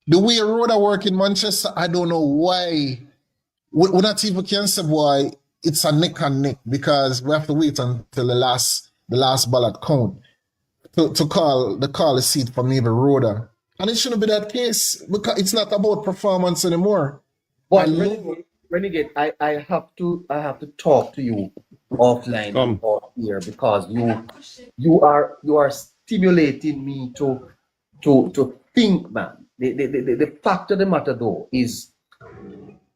The way road are work in Manchester, I don't know why. We not even can say why it's a neck and neck because we have to wait until the last ballot count to call the seat for maybe Rhoda. And it shouldn't be that case because it's not about performance anymore. But And Renegade, I have to talk to you offline and off here because you are stimulating me to think, man. The fact of the matter though is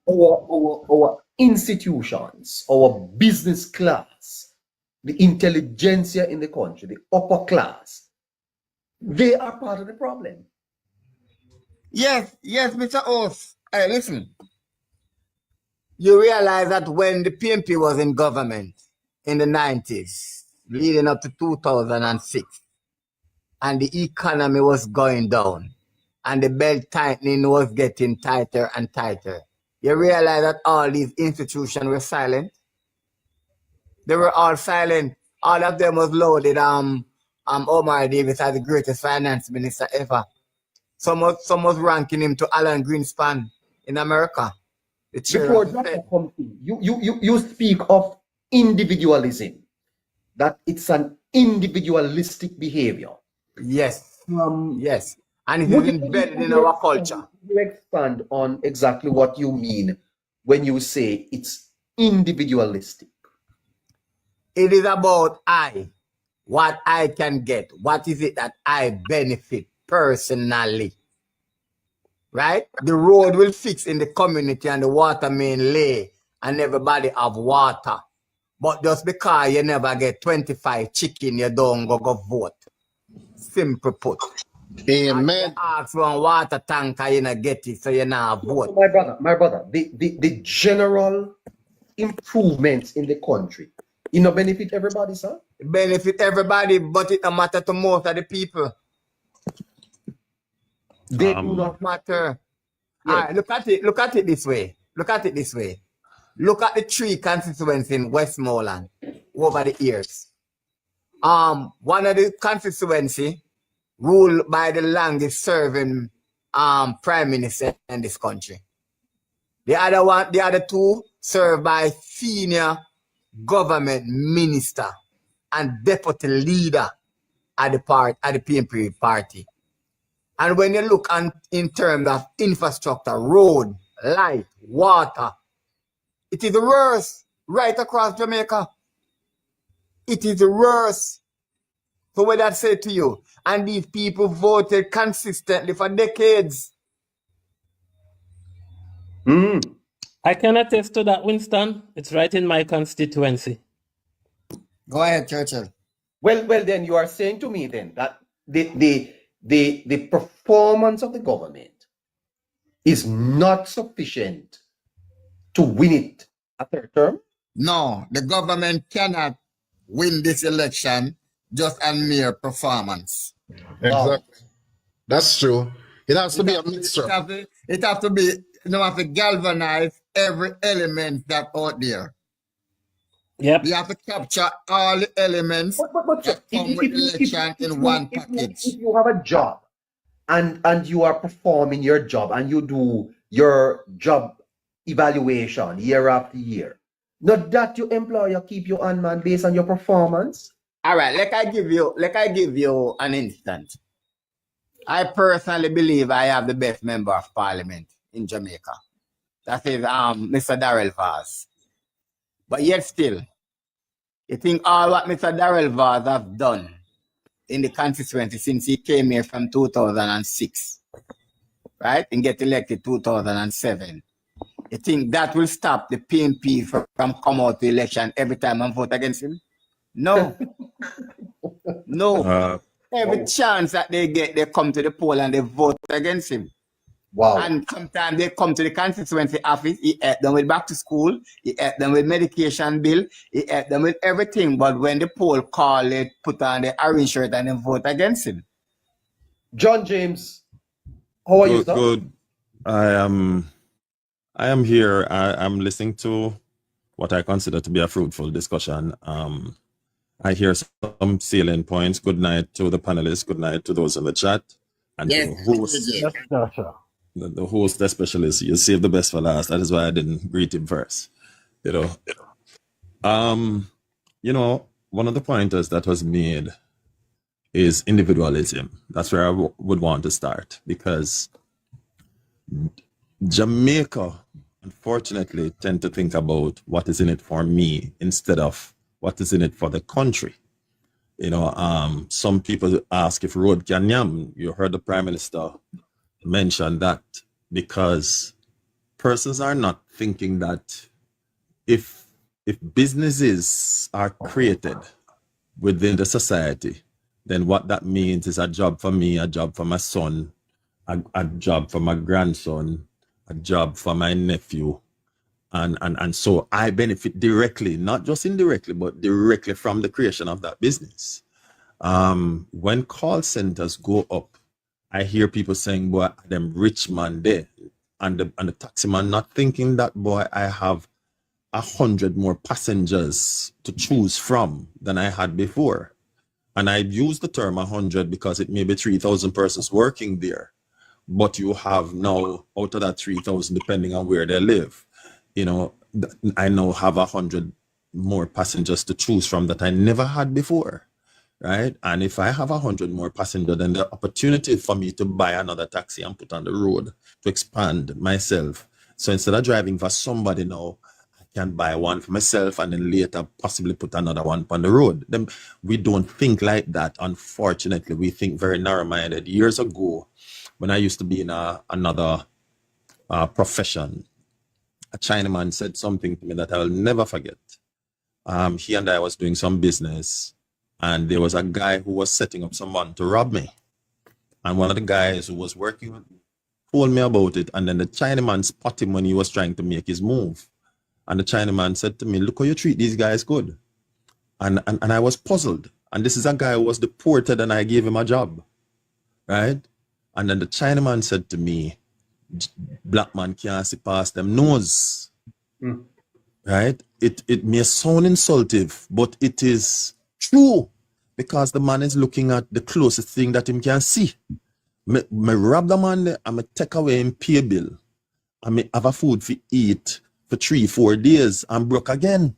our institutions, our business class, the intelligentsia in the country, the upper class, they are part of the problem. Yes, Mr. Oath. Hey, listen. You realize that when the PNP was in government in the 90s, leading up to 2006, and the economy was going down, and the belt tightening was getting tighter and tighter, you realize that all these institutions were silent. They were all silent. All of them was loaded. Omar Davis as the greatest finance minister ever. Some was ranking him to Alan Greenspan in America. Before that comes in, you speak of individualism, that it's an individualistic behavior. Yes, yes. And it is embedded in our culture. You expand on exactly what you mean when you say it's individualistic. It is about what I can get. What is it that I benefit personally? Right? The road will fix in the community and the water main lay and everybody have water. But just because you never get 25 chicken, you don't go vote. Simple put. amen. Ask for a water tanker, you not get it, so you not vote. My brother, the general improvements in the country, it not benefit everybody, sir? It benefit everybody, but it don't matter to most of the people. They do not matter. Yeah. All right, look at it this way. Look at the 3 constituencies in Westmoreland over the years. One of the constituency ruled by the longest serving prime minister in this country. The other 2 served by senior government minister and deputy leader at the PNP party. And when you look in terms of infrastructure, road, light, water, it is the worst right across Jamaica. It is the worst. So what I say to you, and these people voted consistently for decades. I can attest to that, Winston. It's right in my constituency. Go ahead, Churchill. Well, then you are saying to me then that the performance of the government is not sufficient to win it a third term? No, the government cannot win this election just on mere performance. Exactly. That's true. It has to be a mixture. It has to be, you have to galvanize every element that out there. Yep. You have to capture all the elements that come with election in one package. If you have a job and you are performing your job and you do your job evaluation year after year, not that your employer keep you on, man, based on your performance. All right, like I give you an instance. I personally believe I have the best member of parliament in Jamaica. That is Mr. Darrell Vaz. But yet still, you think all what Mr. Darrell Vaz have done in the constituency since he came here from 2006, right, and get elected 2007, you think that will stop the PNP from come out to election every time and vote against him? No. No. Every chance that they get, they come to the poll and they vote against him. Wow. And sometimes they come to the constituency office, he help them with back to school, he help them with medication bill, he help them with everything. But when the poll call, they put on the orange shirt and then vote against him. John James, how are you, sir? Good. I am here. I'm listening to what I consider to be a fruitful discussion. I hear some salient points. Good night to the panelists. Good night to those in the chat. And Yes. to the host. Yes, Joshua. the host especially, so you save the best for last. That is why I didn't greet him first. You know, one of the pointers that was made is individualism. That's where I would want to start, because Jamaica, unfortunately, tend to think about what is in it for me instead of what is in it for the country. You know, some people ask if road can yam. You heard the Prime Minister mention that, because persons are not thinking that if businesses are created within the society, then what that means is a job for me, a job for my son, a job for my grandson, a job for my nephew. And so I benefit directly, not just indirectly, but directly from the creation of that business. When call centers go up, I hear people saying, boy, them rich man there. And the taxi man not thinking that, boy, I have 100 more passengers to choose from than I had before. And I use the term 100 because it may be 3,000 persons working there. But you have now, out of that 3,000, depending on where they live, you know, I now have 100 more passengers to choose from that I never had before, right? And if I have 100 more passengers, then the opportunity for me to buy another taxi and put on the road to expand myself. So instead of driving for somebody now, I can buy one for myself and then later possibly put another one on the road. Then we don't think like that, unfortunately. We think very narrow-minded. Years ago, when I used to be in another profession, a Chinaman said something to me that I will never forget. He and I was doing some business, and there was a guy who was setting up someone to rob me. And one of the guys who was working with me told me about it, and then the Chinaman spotted him when he was trying to make his move. And the Chinaman said to me, look how you treat these guys good. And I was puzzled. And this is a guy who was deported, and I gave him a job, right? And then the Chinaman said to me, black man can't see past them nose, right? It may sound insultive, but it is true, because the man is looking at the closest thing that him can see. Me rob the man there, and me take away him pay bill, and me have a food for eat for 3-4 days, and broke again.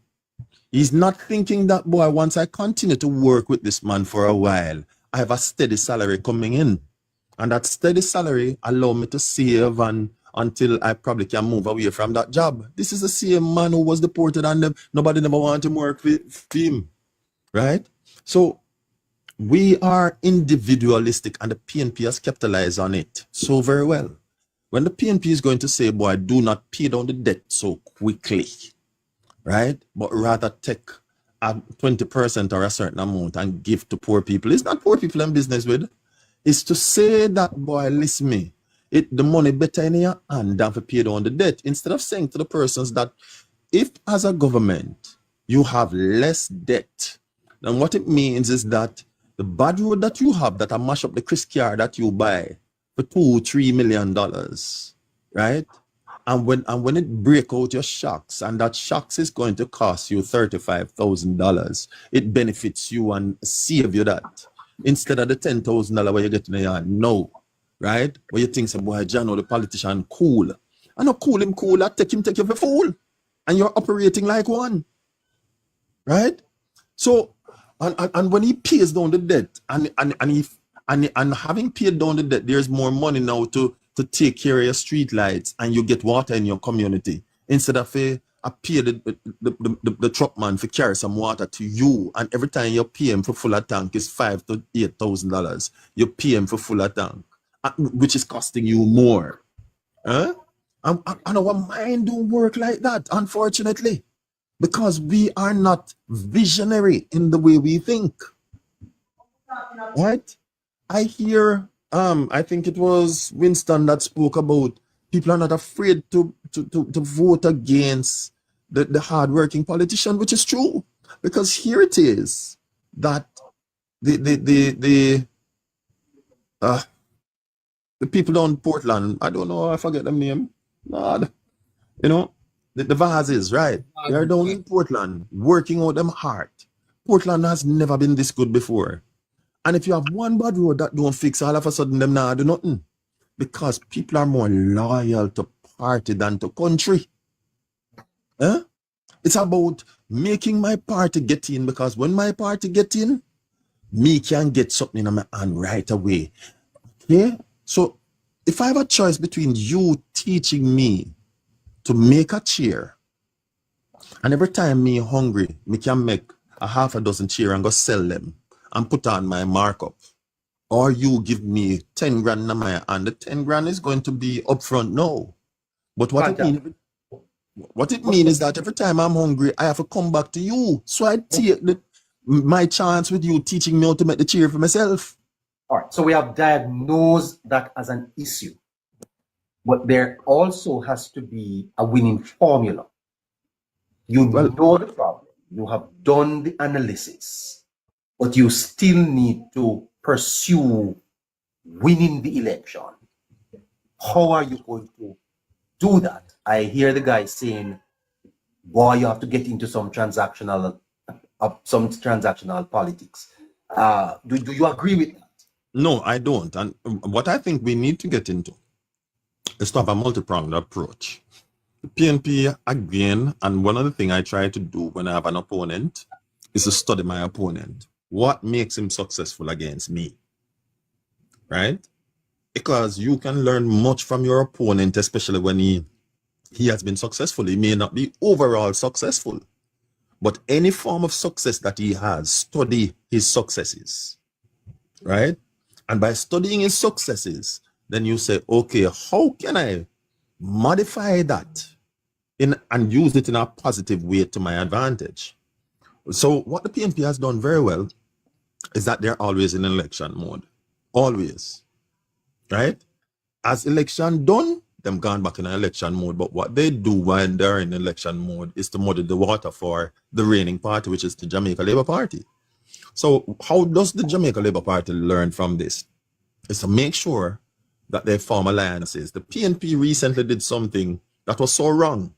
He's not thinking that, boy, once I continue to work with this man for a while, I have a steady salary coming in. And that steady salary allow me to save and until I probably can move away from that job. This is the same man who was deported and nobody never wanted to work with him, right? So we are individualistic, and the PNP has capitalized on it so very well. When the PNP is going to say, boy, do not pay down the debt so quickly, right? But rather take a 20% or a certain amount and give to poor people. It's not poor people I'm business with. Is to say that, boy, listen me, the money better in your hand than to pay down the debt. Instead of saying to the persons that if as a government you have less debt, then what it means is that the bad road that you have that mash up the Chris car that you buy for $2-3 million, right? And when it break out your shocks, and that shocks is going to cost you $35,000, it benefits you and save you that. Instead of the $10,000 where you get in the yard, no, right? Where you think, some boy, John, or the politician, cool. I know cool him cool, I take you for fool. And you're operating like one, right? So, and when he pays down the debt, and having paid down the debt, there's more money now to take care of your street lights, and you get water in your community. Instead of I pay the truck man for carry some water to you, and every time you pay him for full of tank is $5,000 to $8,000. You pay him for full of tank, which is costing you more. Huh? And our mind don't work like that, unfortunately, because we are not visionary in the way we think. Right? I hear, I think it was Winston that spoke about people are not afraid to vote against the hard-working politician, which is true, because here it is that the people down in Portland, I don't know, I forget the name, you know, the Vazes, right? They're down in Portland working out them hard. Portland has never been this good before. And if you have one bad road that don't fix, all of a sudden them now do nothing. because people are more loyal to party than to country. Huh? It's about making my party get in, because when my party get in, me can get something in my hand right away. Okay? So if I have a choice between you teaching me to make a chair, and every time me hungry, me can make a half a dozen chair and go sell them and put on my markup, or you give me 10 grand in my hand, the 10 grand is going to be upfront now. But what it means is that every time I'm hungry, I have to come back to you. So I take my chance with you teaching me how to make the chair for myself. All right, so we have diagnosed that as an issue, but there also has to be a winning formula. You know the problem, you have done the analysis, but you still need to pursue winning the election. How are you going to do that? I hear the guy saying, boy, you have to get into some transactional politics. Do you agree with that? No, I don't. And what I think we need to get into is to have a multi-pronged approach. The PNP, again, and one of the things I try to do when I have an opponent is to study my opponent. What makes him successful against me? Right? Because you can learn much from your opponent, especially when he has been successful. He may not be overall successful, but any form of success that he has, study his successes, right? And by studying his successes, then you say, okay, how can I modify that and use it in a positive way to my advantage? So what the PNP has done very well is that they're always in election mode, always, right? As election done, them gone back in an election mode. But what they do when they're in election mode is to muddy the water for the reigning party, which is the Jamaica Labour Party. So how does the Jamaica Labour Party learn from this? Is to make sure that they form alliances. The PNP recently did something that was so wrong,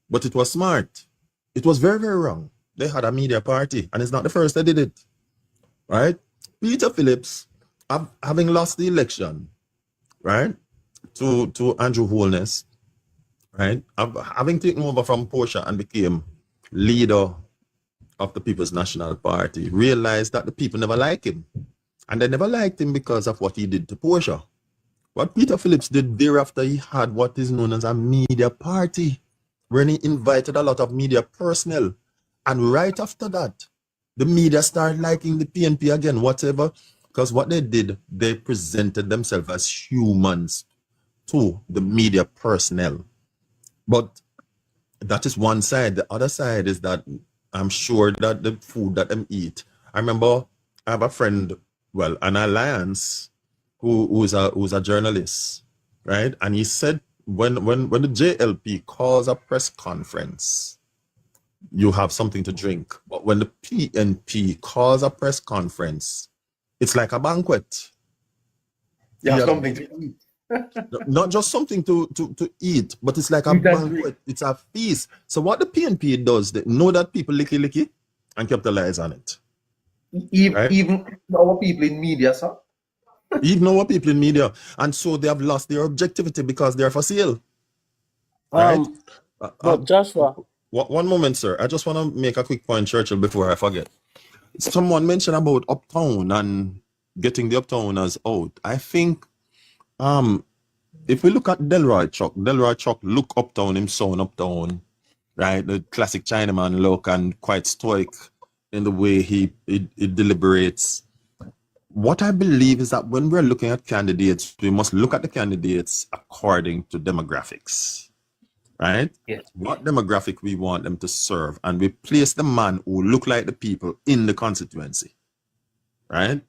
but it was smart. It was very, very wrong. They had a media party, and it's not the first they did it, right? Peter Phillips, having lost the election, right, to Andrew Holness, right, having taken over from Portia and became leader of the People's National Party, realized that the people never liked him. And they never liked him because of what he did to Portia. What Peter Phillips did thereafter, he had what is known as a media party, when he invited a lot of media personnel. And right after that, the media started liking the PNP again, whatever, because what they did, they presented themselves as humans to the media personnel. But that is one side. The other side is that I'm sure that the food that them eat. I remember I have a friend, well, an alliance who's a journalist, right? And he said when the JLP calls a press conference, you have something to drink. But when the PNP calls a press conference, it's like a banquet. You have something to eat. Not just something to eat, but it's like a banquet. It's a feast. So what the PNP does, they know that people licky and capitalize on it. Even our people in media, sir. Even our people in media. And so they have lost their objectivity because they're for sale. Right? But Joshua. One moment, sir. I just want to make a quick point, Churchill, before I forget. Someone mentioned about Uptown and getting the Uptowners out. I think if we look at Delroy Chuck look uptown, him son uptown, right? The classic Chinaman look and quite stoic in the way he deliberates. What I believe is that when we're looking at candidates, we must look at the candidates according to demographics, right? Yes. What demographic we want them to serve, and we place the man who look like the people in the constituency, right?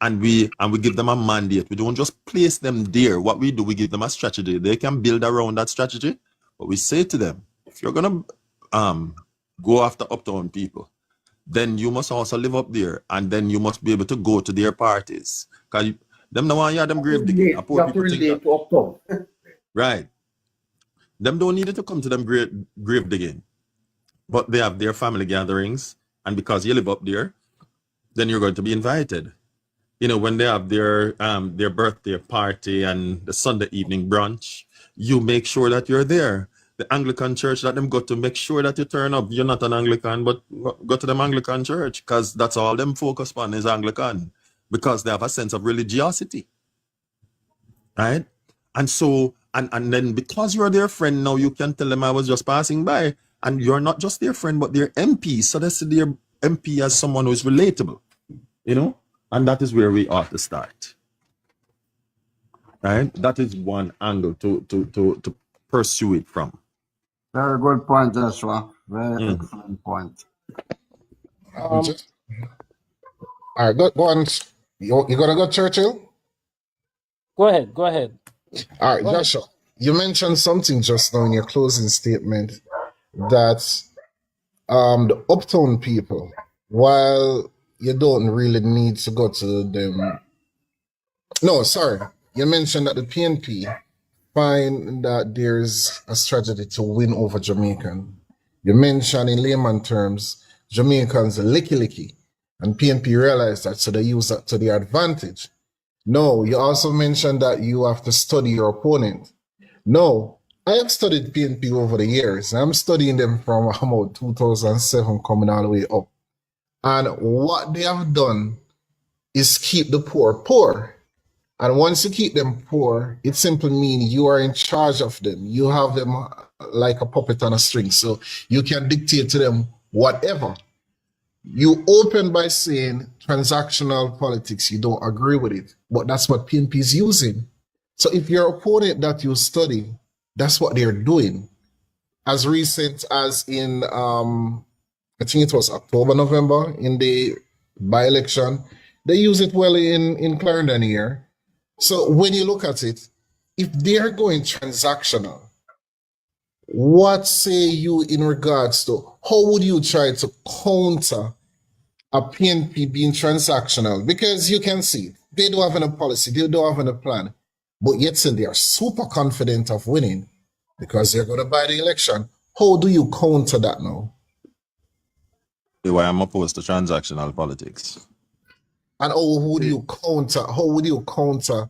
And we give them a mandate. We don't just place them there. What we do, we give them a strategy. They can build around that strategy. But we say to them, if you're gonna go after uptown people, then you must also live up there, and then you must be able to go to their parties. Because them no one hear them grave digging. You have to relate to uptown. Right. Them don't need it to come to them grave digging. But they have their family gatherings, and because you live up there, then you're going to be invited. You know, when they have their birthday party and the Sunday evening brunch, you make sure that you're there. The Anglican church that them go to, make sure that you turn up. You're not an Anglican, but go to them Anglican church, because that's all them focus on is Anglican, because they have a sense of religiosity, right? And so, and then because you're their friend now, you can tell them I was just passing by, and you're not just their friend, but their MP. So that's their MP as someone who is relatable, you know? And that is where we ought to start, right? That is one angle to pursue it from. Very good point, Joshua. Very excellent point. All right, go on. You gonna go, Churchill? Go ahead. Go ahead. All right, Joshua. You mentioned something just now in your closing statement that the uptown people, while you don't really need to go to them. No, sorry. You mentioned that the PNP find that there's a strategy to win over Jamaican. You mentioned in layman terms, Jamaicans are licky, and PNP realized that, so they use that to their advantage. No, you also mentioned that you have to study your opponent. No, I have studied PNP over the years. I'm studying them from about 2007 coming all the way up. And what they have done is keep the poor poor. And once you keep them poor, it simply means you are in charge of them. You have them like a puppet on a string. So you can dictate to them whatever. You open by saying transactional politics, you don't agree with it. But that's what PNP is using. So if your opponent that you study, that's what they're doing. As recent as in, I think it was October, November, in the by-election, they use it well in Clarendon here. So when you look at it, if they're going transactional, what say you in regards to how would you try to counter a PNP being transactional? Because you can see they don't have any policy, they don't have any plan, but yet still they are super confident of winning because they're going to buy the election. How do you counter that now? Why I'm opposed to transactional politics. And how would you counter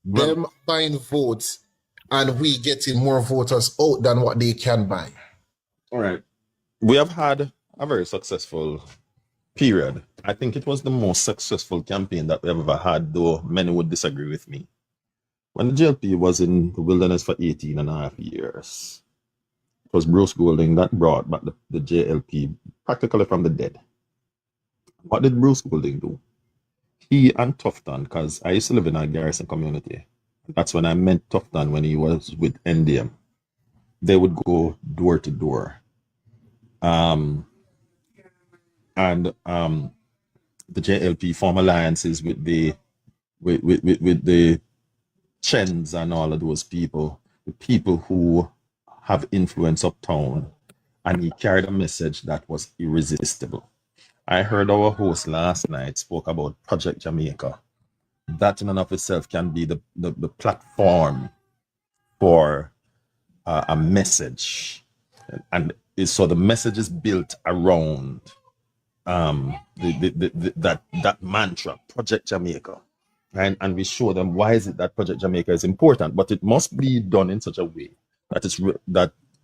them buying votes and we getting more voters out than what they can buy? All right. We have had a very successful period. I think it was the most successful campaign that we have ever had, though many would disagree with me. When the JLP was in the wilderness for 18 and a half years, it was Bruce Golding that brought back the JLP practically from the dead. What did Bruce Golding do? He and Tufton, because I used to live in a garrison community. That's when I met Tufton when he was with NDM. They would go door to door. The JLP form alliances with the Chens and all of those people, the people who have influence uptown, and he carried a message that was irresistible. I heard our host last night spoke about Project Jamaica. That in and of itself can be the platform for a message. And so the message is built around that mantra, Project Jamaica. And we show them why is it that Project Jamaica is important, but it must be done in such a way that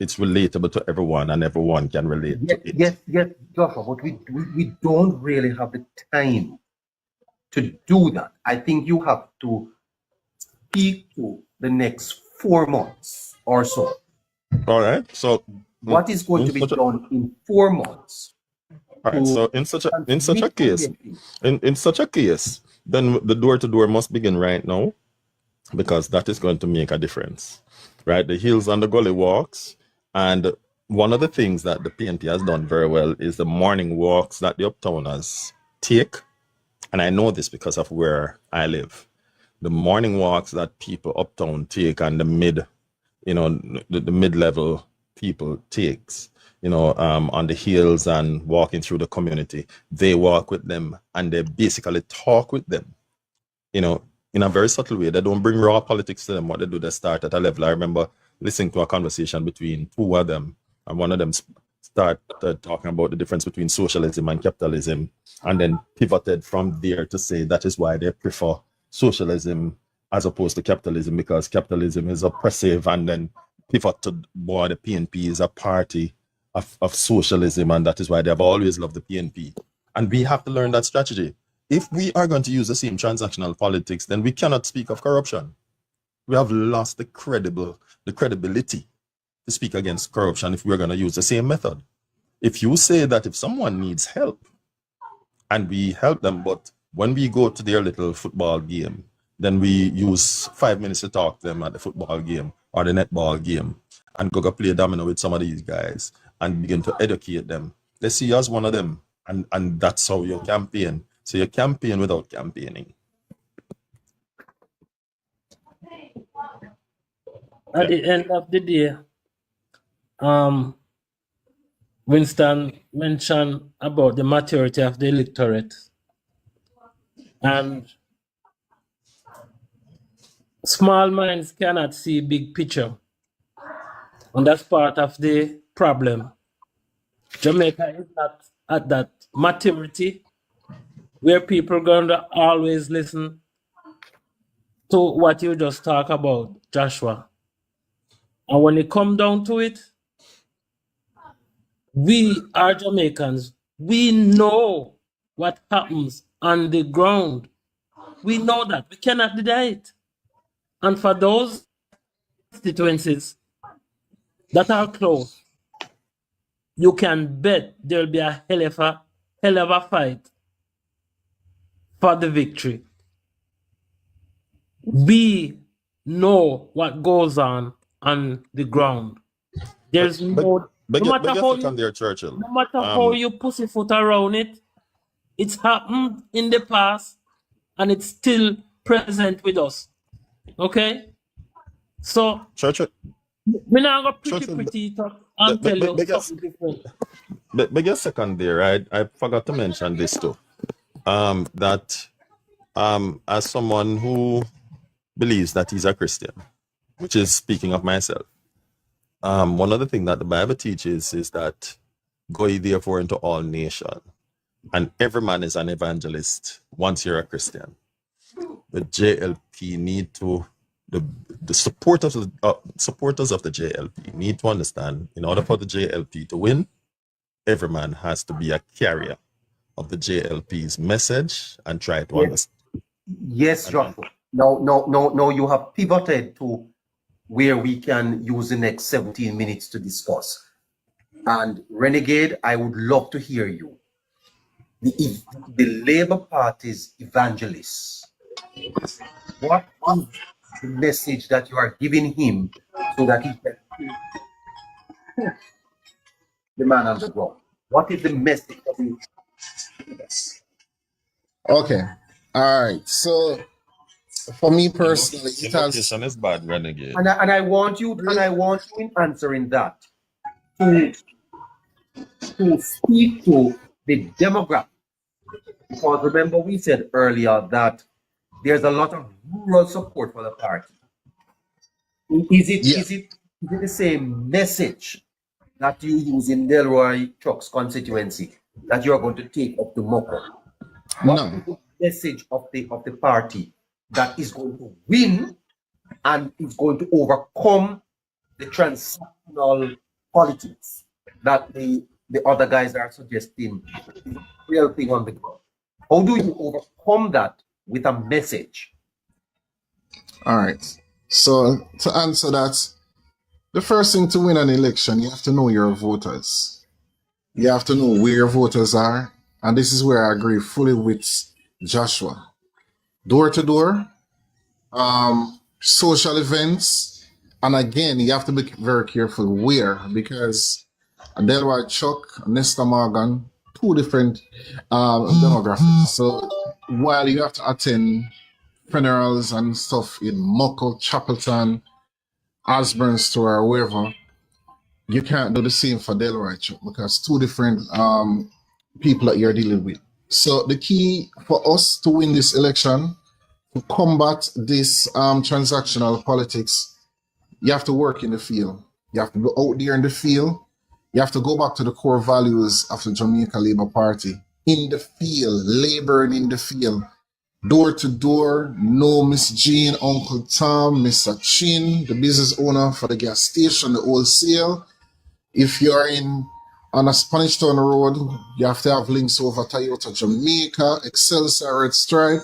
it's relatable to everyone and everyone can relate to it. Yes, Joshua, but we don't really have the time to do that. I think you have to speak to the next 4 months or so. All right. So what is going to be done in 4 months? All right. So in such a case, then the door-to-door must begin right now, because that is going to make a difference, right? The hills and the gully walks. And one of the things that the PNP has done very well is the morning walks that the uptowners take. And I know this because of where I live. The morning walks that people uptown take and the mid-level people takes, on the hills and walking through the community, they walk with them and they basically talk with them, in a very subtle way. They don't bring raw politics to them. What they do, they start at a level. I remember listening to a conversation between two of them, and one of them started talking about the difference between socialism and capitalism, and then pivoted from there to say that is why they prefer socialism as opposed to capitalism, because capitalism is oppressive, and then pivot to, boy, the PNP is a party of socialism, and that is why they have always loved the PNP. And we have to learn that strategy. If we are going to use the same transactional politics, then we cannot speak of corruption. We have lost the credibility to speak against corruption if we're going to use the same method. If you say that if someone needs help and we help them, but when we go to their little football game, then we use 5 minutes to talk to them at the football game or the netball game and go play domino with some of these guys and begin to educate them. They see you as one of them, and that's how you campaign. So you campaign without campaigning. At the end of the day, Winston mentioned about the maturity of the electorate, and small minds cannot see big picture, and that's part of the problem. Jamaica is not at that maturity where people are going to always listen to what you just talk about, Joshua. And when it comes down to it, we are Jamaicans. We know what happens on the ground. We know that. We cannot deny it. And for those constituencies that are close, you can bet there'll be a hell of a fight for the victory. We know what goes on the ground. There's no matter how you pussyfoot around it, it's happened in the past and it's still present with us. Okay? So we're not going to pretty talk and tell you something different. But just a second there, I forgot to mention this too. That as someone who believes that he's a Christian, which is speaking of myself, one of the things that the Bible teaches is that go ye therefore into all nations, and every man is an evangelist once you're a Christian. The JLP need to, the supporters of the JLP need to understand, in order for the JLP to win, every man has to be a carrier of the JLP's message and try to understand. Yes, Joshua. No, you have pivoted to where we can use the next 17 minutes to discuss. And Renegade, I would love to hear you. The Labour Party's evangelists, what is the message that you are giving him so that he can the man on the ground? What is the message of you? Okay. All right. So for me personally, it has is bad, Renegade. And I want you in answering that to speak to the demographic. Because remember we said earlier that there's a lot of rural support for the party. Is it the same message that you use in Delroy Chuck's constituency that you are going to take up to Moko? What is the message of the party that is going to win and is going to overcome the transactional politics that the other guys are suggesting is a real thing on the ground? How do you overcome that with a message? All right. So to answer that, the first thing to win an election, you have to know your voters. You have to know where your voters are. And this is where I agree fully with Joshua. Door to door, social events. And again, you have to be very careful where, because Delroy Chuck, Nesta Morgan, two different demographics. So while you have to attend funerals and stuff in Muckle, Chapelton, Osborne Store, or wherever, you can't do the same for Delroy Chuck because two different people that you're dealing with. So the key for us to win this election, to combat this transactional politics, you have to work in the field. You have to go out there in the field. You have to go back to the core values of the Jamaica Labour Party. In the field, laboring in the field, door to door, know Miss Jean, Uncle Tom, Mr. Chin, the business owner for the gas station, the wholesale. If you're on a Spanish Town Road, you have to have links over Toyota Jamaica, Excelsior, Red Stripe.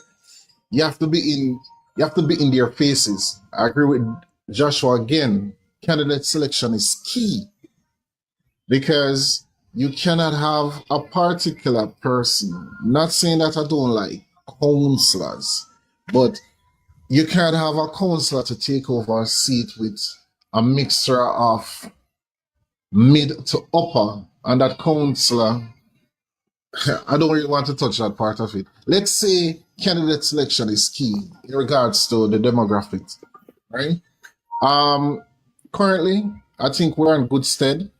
You have to be in their faces. I agree with Joshua again. Candidate selection is key because you cannot have a particular person. Not saying that I don't like councillors, but you can't have a councillor to take over a seat with a mixture of mid to upper, and that councillor, I don't really want to touch that part of it. Let's say candidate selection is key in regards to the demographics, right? Currently, I think we're in good stead.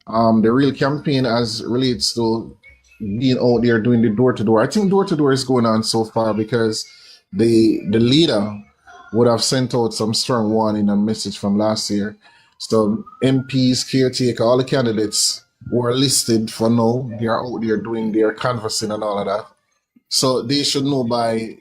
The real campaign as relates to being out there doing the door to door. I think door to door is going on so far because the leader would have sent out some strong warning and message from last year. So MPs, caretaker, all the candidates who are listed for now, they are out there doing their canvassing and all of that. So they should know by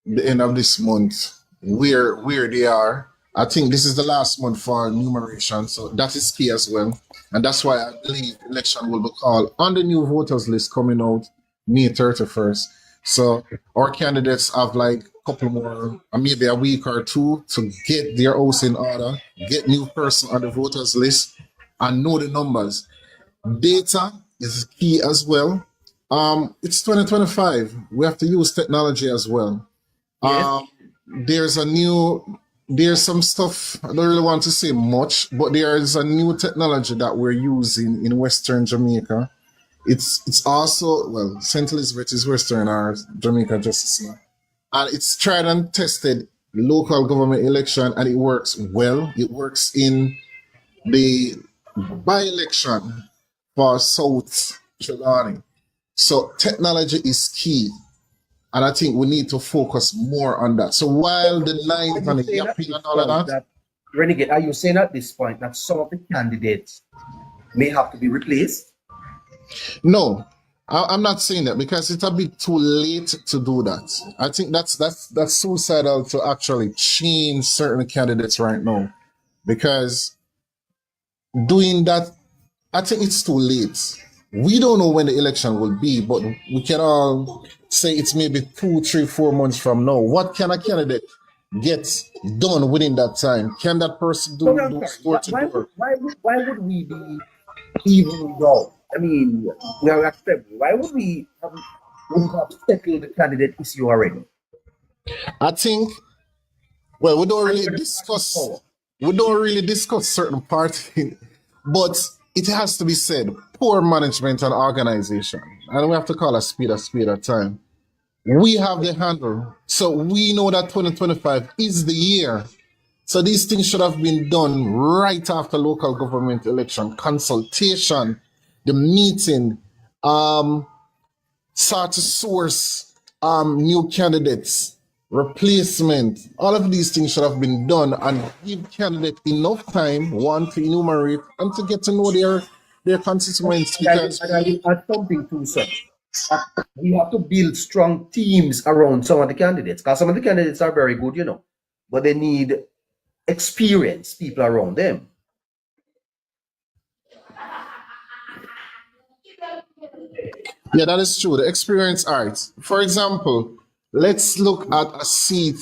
the end of this month where they are. I think this is the last month for numeration, so that is key as well. And that's why I believe election will be called on the new voters list coming out May 31st. So our candidates have like a couple more, maybe a week or two to get their house in order, get new person on the voters list and know the numbers. Data is key as well. It's 2025. We have to use technology as well. Yes. There's some stuff, I don't really want to say much, but there is a new technology that we're using in Western Jamaica. It's also, well, St. Elizabeth is Western or Jamaica Justice now. And it's tried and tested local government election and it works well. It works in the by-election for South Trelawney. So technology is key. And I think we need to focus more on that. So while the lines and the yapping and all of that, Renegade, are you saying at this point that some of the candidates may have to be replaced? no, I'm not saying that because it's a bit too late to do that. I think that's suicidal to actually change certain candidates right now. Because doing that, I think it's too late. We don't know when the election will be, but we can all say it's maybe 2, 3, 4 months from now. What can a candidate get done within that time? Can that person do door to door? Why would we be even wrong? I mean, we are acceptable. Why would we wouldn't have settled the candidate issue already? I think, well, we don't really discuss certain parts, but it has to be said, poor management and organization, and we have to call a speed at time. We have the handle, so we know that 2025 is the year. So these things should have been done right after local government election, consultation, the meeting, start to source new candidates, replacement. All of these things should have been done and give candidates enough time, one, to enumerate and to get to know their constituents. Because And I will add something to such. We have to build strong teams around some of the candidates because some of the candidates are very good, but they need experienced people around them. yeah, that is true. The experience arts. For example, let's look at a seat.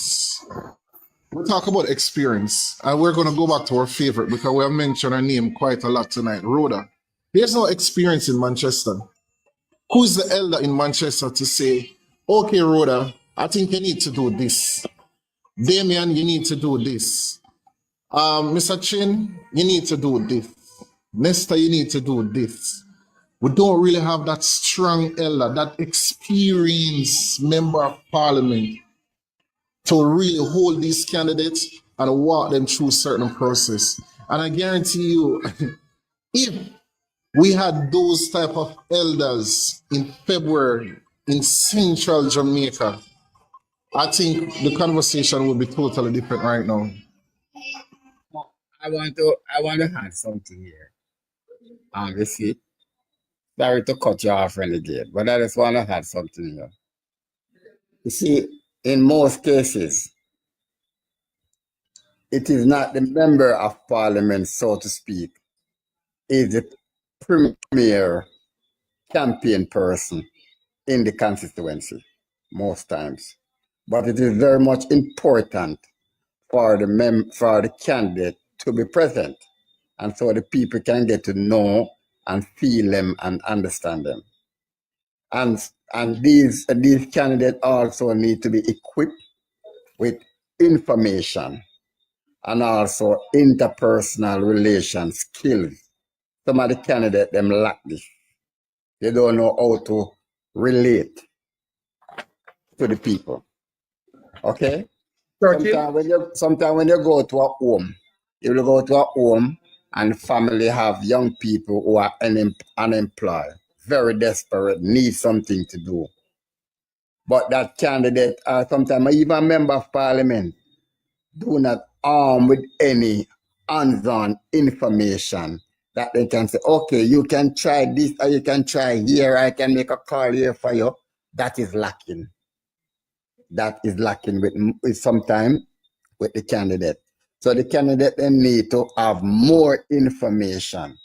We'll talk about experience, and we're going to go back to our favorite because we have mentioned her name quite a lot tonight, Rhoda. There's no experience in Manchester. Who's the elder in Manchester to say, okay, Rhoda, I think you need to do this. Damien, you need to do this. Mr. Chin, you need to do this. Nesta, you need to do this. We don't really have that strong elder, that experienced member of parliament to really hold these candidates and walk them through certain process. And I guarantee you, if we had those type of elders in February in central Jamaica, I think the conversation would be totally different right now. I want to add something here. You see, sorry to cut you off, Renegade, but I just want to add something here. You see, in most cases, it is not the member of parliament, so to speak, is the premier campaign person in the constituency, most times. But it is very much important for the candidate to be present, and so the people can get to know and feel them and understand them. And these candidates also need to be equipped with information and also interpersonal relation skills. Some of the candidates them lack this. They don't know how to relate to the people. Okay? Sometimes when you go to a home, you will go to a home and family have young people who are unemployed, very desperate, need something to do. But that candidate, sometimes even a member of parliament, do not arm with any hands-on information that they can say, okay, you can try this or you can try here, I can make a call here for you. That is lacking. That is lacking with sometimes with the candidate. So the candidate then need to have more information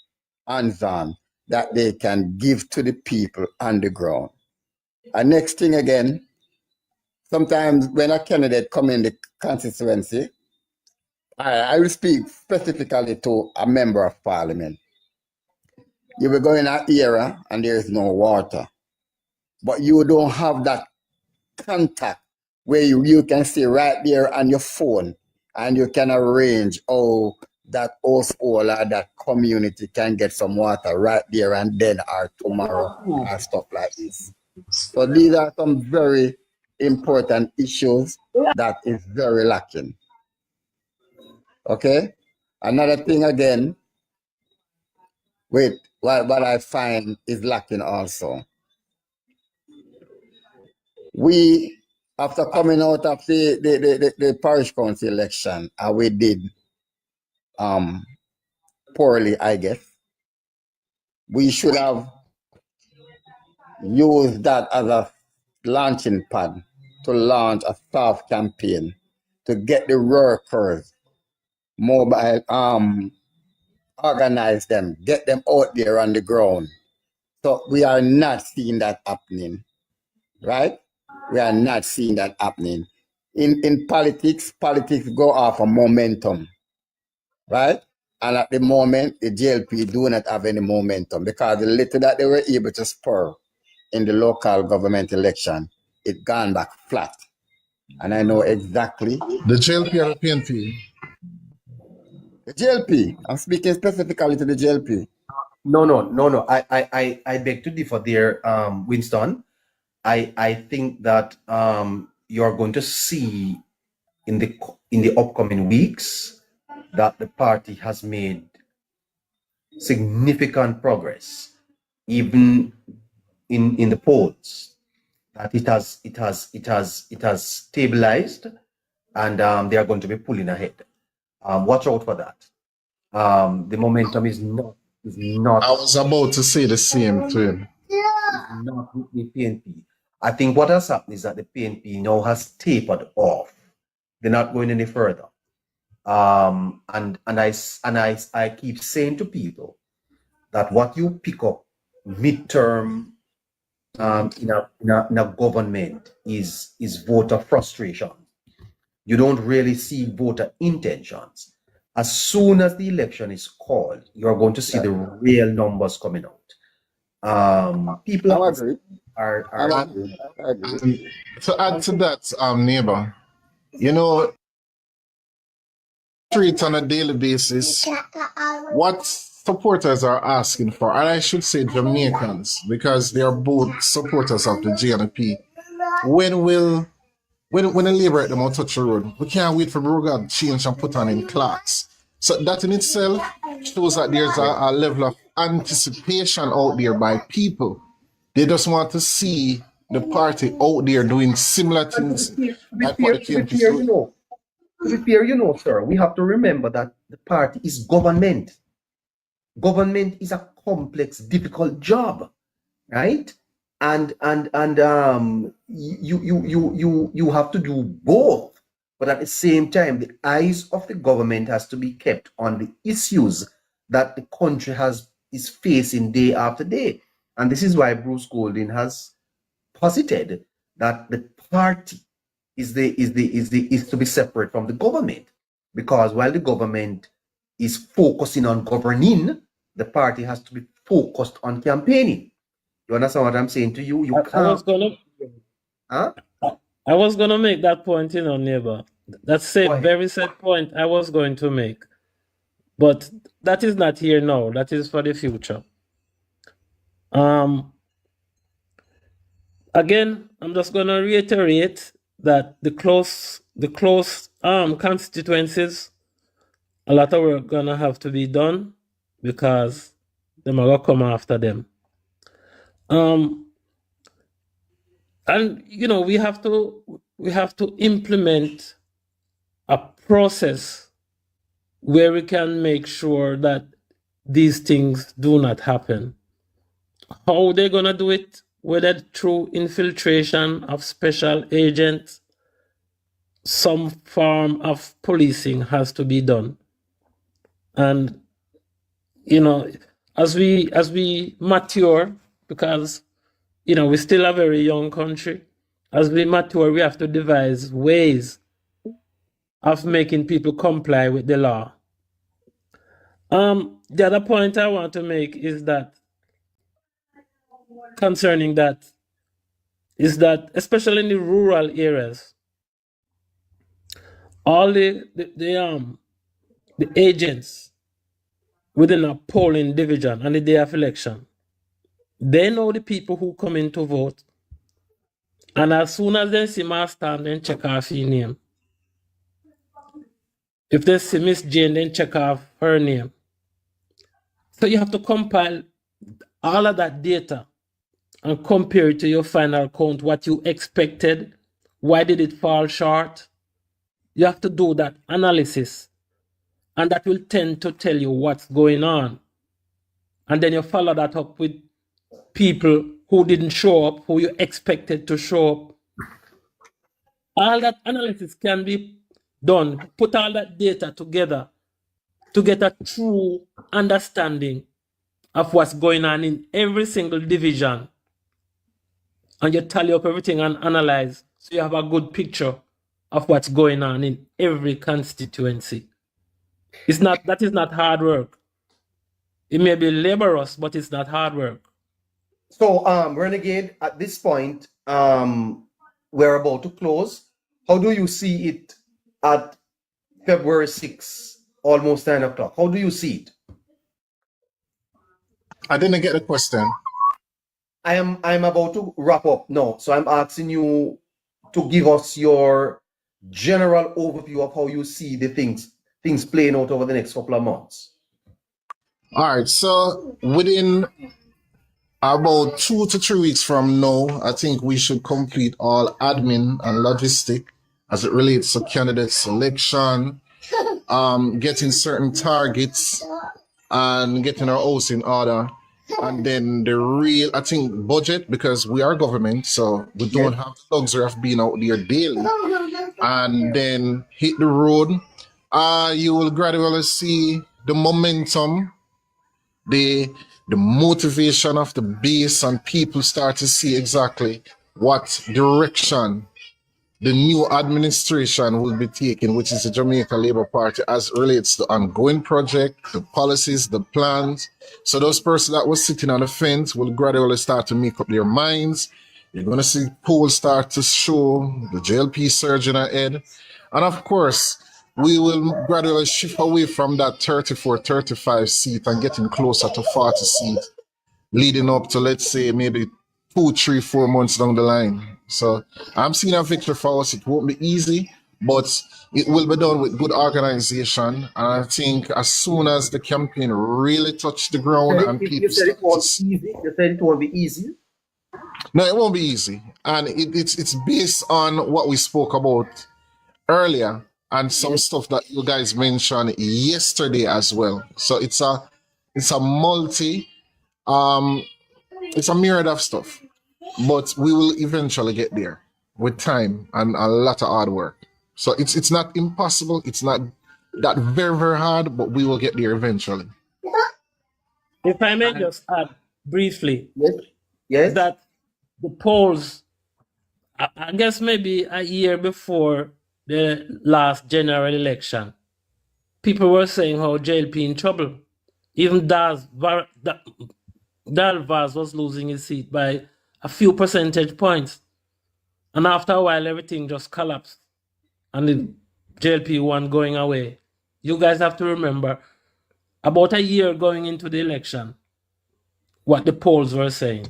hands-on that they can give to the people on the ground. And next thing again, sometimes when a candidate come in the constituency, I will speak specifically to a member of parliament. You will go in an era and there is no water, but you don't have that contact where you can see right there on your phone and you can arrange how that household or that community can get some water right there and then or tomorrow or stuff like this. So these are some very important issues that is very lacking. Okay? Another thing again, what I find is lacking also. We, after coming out of the parish council election, we did poorly, I guess. We should have used that as a launching pad to launch a staff campaign to get the workers mobile, organize them, get them out there on the ground. So we are not seeing that happening, right? We are not seeing that happening. In politics go off a momentum, right? And at the moment, the JLP do not have any momentum because the little that they were able to spur in the local government election, it gone back flat. And I know exactly. The JLP or the PNP? The JLP. I'm speaking specifically to the JLP. No. I beg to differ there, Winston. I think that you're going to see in the upcoming weeks that the party has made significant progress, even in the polls. That it has stabilized, and they are going to be pulling ahead. Watch out for that. The momentum is not. I was about to say the same to him. Not with the PNP. I think what has happened is that the PNP now has tapered off. They're not going any further. And I keep saying to people that what you pick up midterm in a government is voter frustration. You don't really see voter intentions. As soon as the election is called, you're going to see the real numbers coming out. People I agree. are to add to that, neighbor, you know, streets on a daily basis, what supporters are asking for, and I should say Jamaicans, because they are both supporters of the JLP. When a Labour at them out touch the road, we can't wait for the road to change and put on in clocks. So that in itself shows that there's a level of anticipation out there by people. They just want to see the party out there doing similar things. To be fair, sir, we have to remember that the party is government. Government is a complex, difficult job, right? And you have to do both, but at the same time, the eyes of the government has to be kept on the issues that the country is facing day after day. And this is why Bruce Golding has posited that the party is to be separate from the government, because while the government is focusing on governing, the party has to be focused on campaigning. You understand what I'm saying to you? I was gonna make that point, neighbor. That's a very sad point I was going to make. But that is not here now. That is for the future. Again, I'm just gonna reiterate that the close constituencies, a lot of work gonna have to be done because them are gonna come after them. And we have to implement a process where we can make sure that these things do not happen. How they're gonna do it, whether through infiltration of special agents, some form of policing has to be done. And as we mature, because we're still a very young country, as we mature, we have to devise ways of making people comply with the law. The other point I want to make is that concerning that is that especially in the rural areas, all the agents within a polling division on the day of election, they know the people who come in to vote, and as soon as they see my stand, then check off his name. If they see Miss Jane, then check off her name. So you have to compile all of that data and compare it to your final count, what you expected, why did it fall short. You have to do that analysis, and that will tend to tell you what's going on. And then you follow that up with people who didn't show up, who you expected to show up. All that analysis can be done, put all that data together to get a true understanding of what's going on in every single division. And you tally up everything and analyze, so you have a good picture of what's going on in every constituency. That is not hard work. It may be laborious, but it's not hard work. So, Renegade, at this point, we're about to close. How do you see it at February 6th, almost 9 o'clock? How do you see it? I didn't get the question. I'm about to wrap up now, so I'm asking you to give us your general overview of how you see the things playing out over the next couple of months. All right, so within about 2 to 3 weeks from now, I think we should complete all admin and logistic as it relates to candidate selection, getting certain targets, and getting our house in order. And then the real, I think, budget, because we are government, so we don't have the luxury of being out there daily. And then hit the road. You will gradually see the momentum, the motivation of the base, and people start to see exactly what direction the new administration will be taking, which is the Jamaica Labour Party, as it relates to the ongoing project, the policies, the plans. So those persons that were sitting on the fence will gradually start to make up their minds. You're going to see polls start to show the JLP surging ahead. And of course, we will gradually shift away from that 34, 35 seat and getting closer to 40 seats, leading up to, let's say, maybe 2, 3, 4 months down the line. So I'm seeing a victory for us. It won't be easy, but it will be done with good organization. And I think as soon as the campaign really touch the ground and people you said it won't be easy. You said it won't be easy. No, it won't be easy. And it's based on what we spoke about earlier and some stuff that you guys mentioned yesterday as well. So it's a multi It's a myriad of stuff, but we will eventually get there with time and a lot of hard work. So it's not impossible. It's not that very, very hard, but we will get there eventually. If I may just add briefly, Yes. that the polls, I guess maybe a year before the last general election, people were saying how JLP in trouble. Even Dalvaz was losing his seat by a few percentage points. And after a while, everything just collapsed. And the JLP one going away. You guys have to remember, about a year going into the election, what the polls were saying.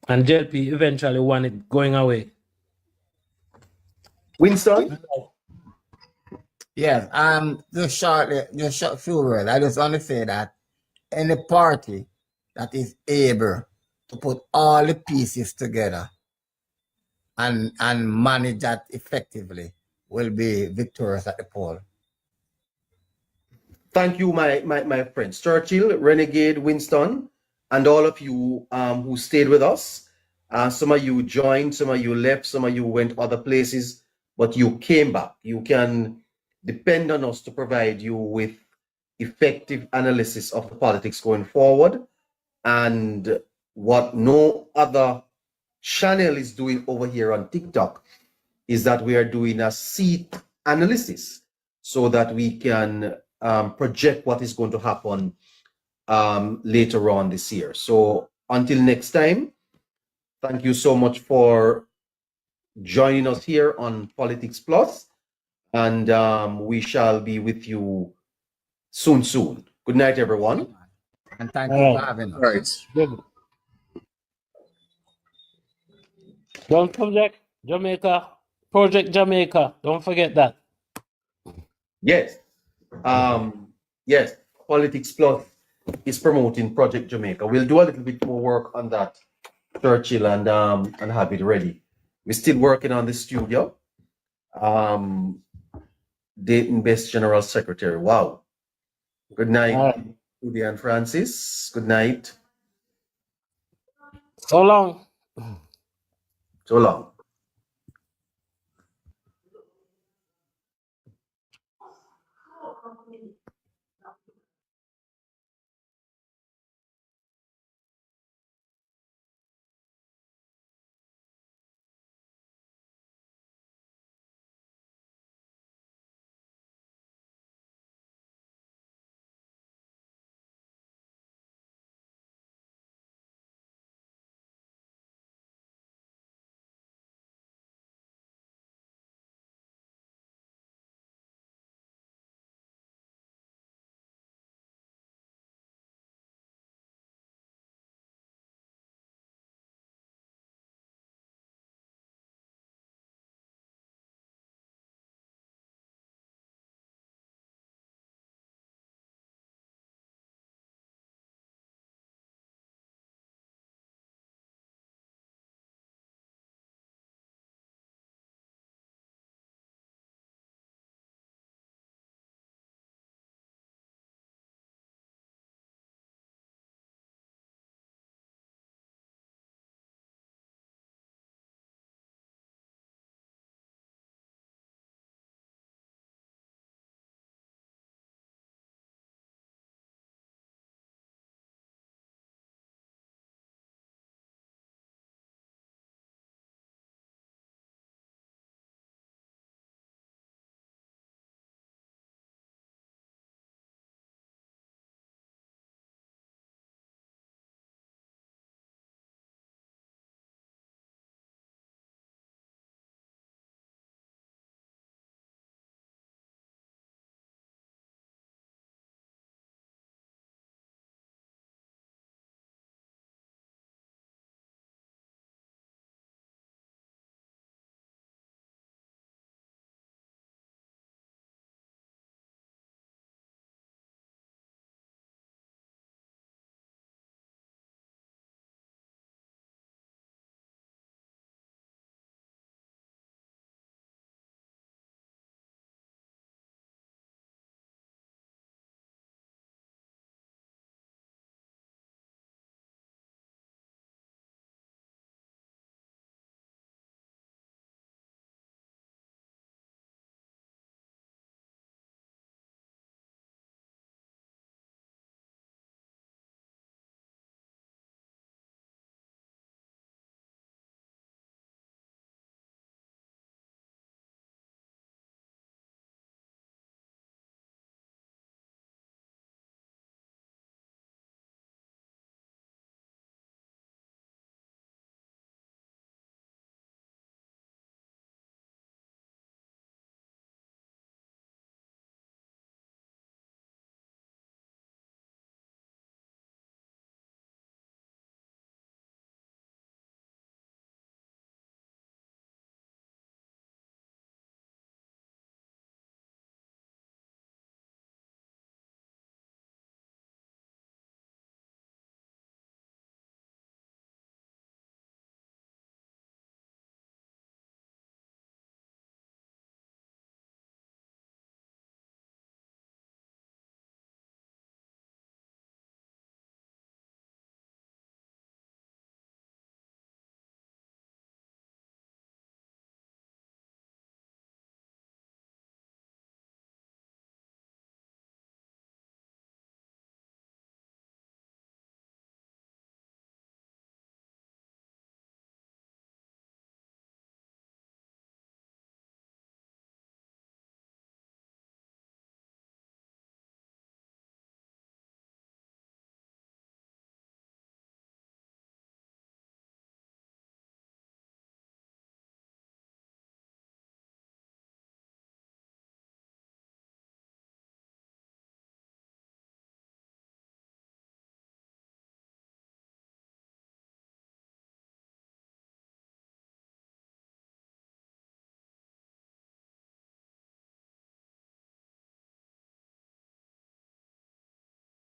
And JLP eventually won it going away. Winston? Yes, just short few words. I just want to say that any party that is able to put all the pieces together and manage that effectively will be victorious at the poll. Thank you, my friends. Churchill, Renegade, Winston, and all of you who stayed with us. Some of you joined, some of you left, some of you went other places, but you came back. You can depend on us to provide you with effective analysis of the politics going forward. And what no other channel is doing over here on TikTok is that we are doing a seat analysis so that we can project what is going to happen later on this year. So until next time, thank you so much for joining us here on Politics Plus, and we shall be with you soon. Good night, everyone. And thank you for having us. Right. Good. Don't forget Jamaica, Project Jamaica. Don't forget that. Yes. Yes, Politics Plus is promoting Project Jamaica. We'll do a little bit more work on that, Churchill, and have it ready. We're still working on the studio. Dayton Best General Secretary. Wow. Good night, Judy and Francis. Good night. So long. So long.